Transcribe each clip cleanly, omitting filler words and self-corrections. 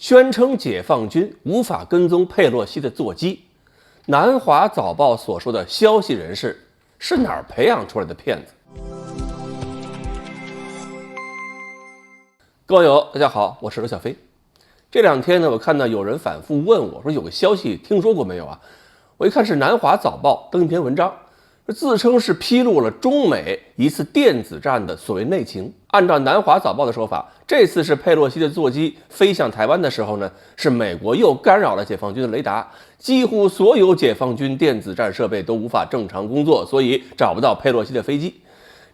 宣称解放军无法跟踪佩洛西的座机。南华早报所说的消息人士是哪儿培养出来的骗子？各位网友，大家好，我是刘小飞。这两天呢，我看到有人反复问我说，有个消息听说过没有啊？我一看是南华早报登一篇文章，自称是披露了中美一次电子战的所谓内情。按照南华早报的说法，这次是佩洛西的座机飞向台湾的时候呢，是美国又干扰了解放军的雷达，几乎所有解放军电子战设备都无法正常工作，所以找不到佩洛西的飞机。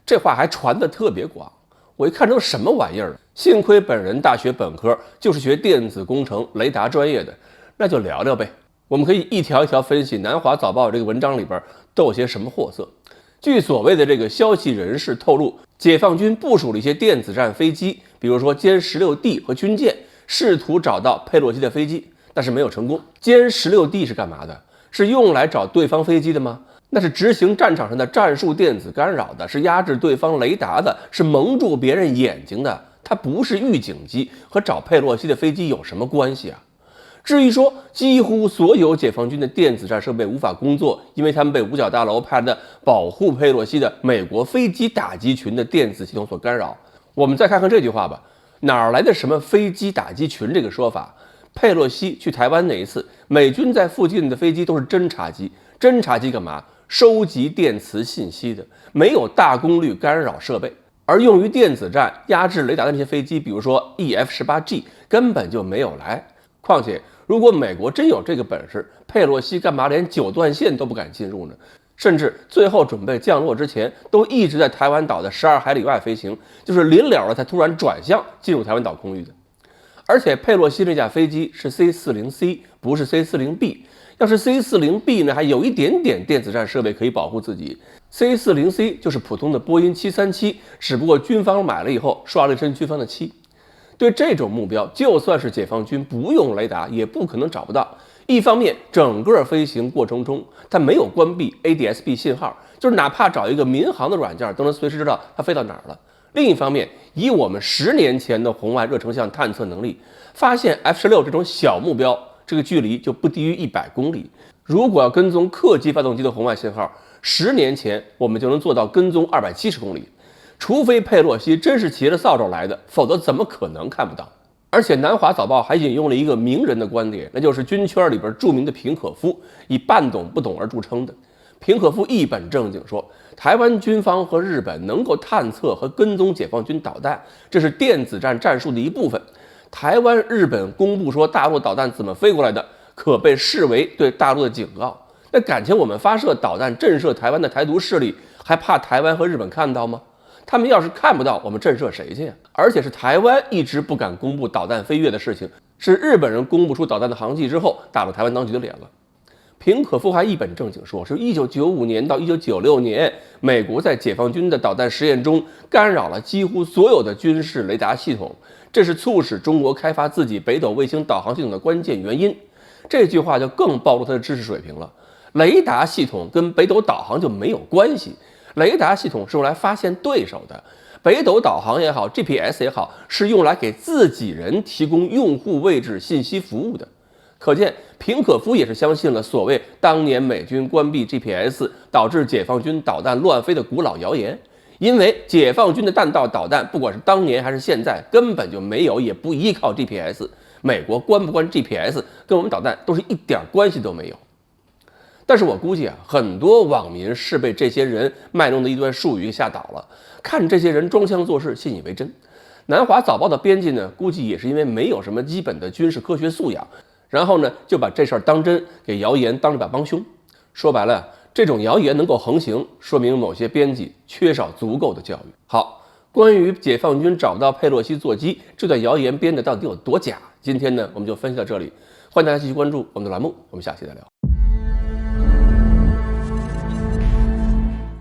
这话还传得特别广，我一看这都什么玩意儿？幸亏本人大学本科就是学电子工程雷达专业的，那就聊聊呗。我们可以一条一条分析南华早报这个文章里边都有些什么货色。据所谓的这个消息人士透露，解放军部署了一些电子战飞机，比如说歼16D和军舰，试图找到佩洛西的飞机，但是没有成功。歼16D是干嘛的？是用来找对方飞机的吗？那是执行战场上的战术电子干扰的，是压制对方雷达的，是蒙住别人眼睛的。它不是预警机，和找佩洛西的飞机有什么关系啊？至于说几乎所有解放军的电子战设备无法工作，因为他们被五角大楼派来的保护佩洛西的美国飞机打击群的电子系统所干扰，我们再看看这句话吧。哪儿来的什么飞机打击群这个说法？佩洛西去台湾那一次，美军在附近的飞机都是侦察机，侦察机干嘛？收集电磁信息的，没有大功率干扰设备。而用于电子战压制雷达的那些飞机，比如说 EF-18G 根本就没有来。况且如果美国真有这个本事，佩洛西干嘛连9段线都不敢进入呢？甚至最后准备降落之前，都一直在台湾岛的12海里外飞行，就是临了了才突然转向进入台湾岛空域的。而且佩洛西这架飞机是 C-40C， 不是 C-40B。要是 C-40B 呢，还有一点点电子战设备可以保护自己。C-40C 就是普通的波音737，只不过军方买了以后刷了一身军方的漆。对这种目标，就算是解放军不用雷达，也不可能找不到。一方面，整个飞行过程中它没有关闭 ADS-B 信号，就是哪怕找一个民航的软件，都能随时知道它飞到哪儿了。另一方面，以我们10年前的红外热成像探测能力，发现 F-16这种小目标，这个距离就不低于100公里。如果要跟踪客机发动机的红外信号，10年前我们就能做到跟踪270公里。除非佩洛西真是骑着扫帚来的，否则怎么可能看不到？而且南华早报还引用了一个名人的观点，那就是军圈里边著名的平可夫，以半懂不懂而著称的。平可夫一本正经说，台湾军方和日本能够探测和跟踪解放军导弹，这是电子战战术的一部分。台湾、日本公布说大陆导弹怎么飞过来的，可被视为对大陆的警告。那感情我们发射导弹震慑台湾的台独势力，还怕台湾和日本看到吗？他们要是看不到，我们震慑谁去呀？而且是台湾一直不敢公布导弹飞越的事情，是日本人公布出导弹的航迹之后，打了台湾当局的脸了。平可夫还一本正经说，是1995年到1996年，美国在解放军的导弹实验中干扰了几乎所有的军事雷达系统，这是促使中国开发自己北斗卫星导航系统的关键原因。这句话就更暴露他的知识水平了。雷达系统跟北斗导航就没有关系。雷达系统是用来发现对手的，北斗导航也好 GPS 也好，是用来给自己人提供用户位置信息服务的。可见平可夫也是相信了所谓当年美军关闭 GPS 导致解放军导弹乱飞的古老谣言。因为解放军的弹道导弹不管是当年还是现在根本就没有也不依靠 GPS， 美国关不关 GPS 跟我们导弹都是一点关系都没有。但是我估计很多网民是被这些人卖弄的一段术语给吓倒了，看这些人装腔作势，信以为真。南华早报的编辑呢，估计也是因为没有什么基本的军事科学素养，然后呢就把这事儿当真，给谣言当了把帮凶。说白了，这种谣言能够横行，说明某些编辑缺少足够的教育。好，关于解放军找不到佩洛西座机这段谣言编的到底有多假，今天呢我们就分析到这里。欢迎大家继续关注我们的栏目，我们下期再聊。